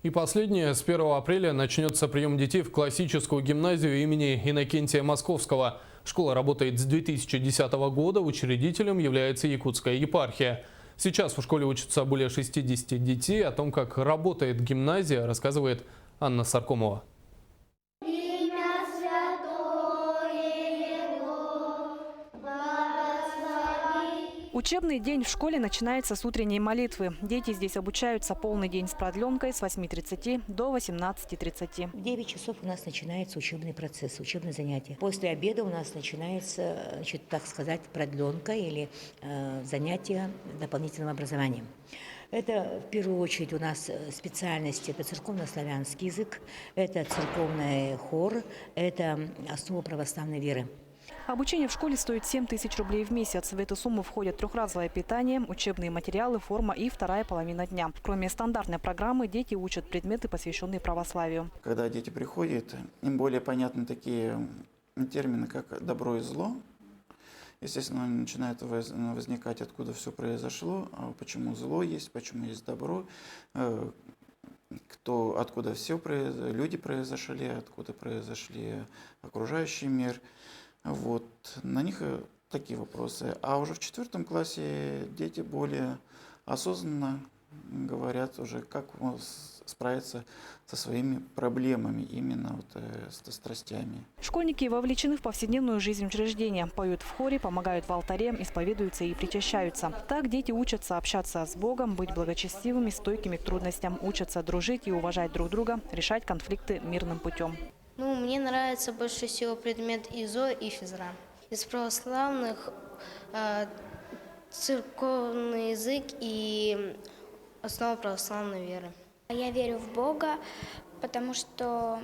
И последнее. С 1 апреля начнется прием детей в классическую гимназию имени Иннокентия Московского. Школа работает с 2010 года. Учредителем является Якутская епархия. Сейчас в школе учатся более 60 детей. О том, как работает гимназия, рассказывает Анна Саркомова. Учебный день в школе начинается с утренней молитвы. Дети здесь обучаются полный день с продленкой с 8:30 до 18:30. В 9 часов у нас начинается учебный процесс, учебные занятия. После обеда у нас начинается, так сказать, продленка или занятия дополнительным образованием. Это в первую очередь у нас специальности, это церковно-славянский язык, это церковный хор, это основа православной веры. Обучение в школе стоит 7000 рублей в месяц. В эту сумму входят трехразовое питание, учебные материалы, форма и вторая половина дня. Кроме стандартной программы, дети учат предметы, посвященные православию. Когда дети приходят, им более понятны такие термины, как добро и зло. Естественно, начинает возникать, откуда все произошло, почему зло есть, почему есть добро, откуда люди произошли, откуда произошли окружающий мир. Вот, на них такие вопросы. А уже в 4 классе дети более осознанно говорят уже, как справиться со своими проблемами, именно с страстями. Школьники вовлечены в повседневную жизнь учреждения. Поют в хоре, помогают в алтаре, исповедуются и причащаются. Так дети учатся общаться с Богом, быть благочестивыми, стойкими к трудностям, учатся дружить и уважать друг друга, решать конфликты мирным путем. Мне нравится больше всего предмет ИЗО и физра. Из православных церковный язык и основа православной веры. Я верю в Бога, потому что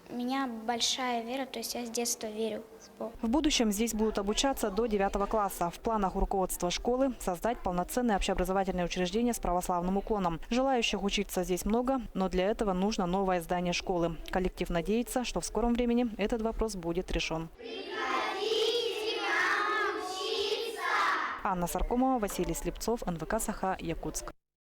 у меня большая вера, то есть я с детства верю в Бога. В будущем здесь будут обучаться до 9 класса. В планах руководства школы создать полноценное общеобразовательное учреждение с православным уклоном. Желающих учиться здесь много, но для этого нужно новое здание школы. Коллектив надеется, что в скором времени этот вопрос будет решен. Анна Саркомова, Василий Слепцов, НВК «Саха», Якутск.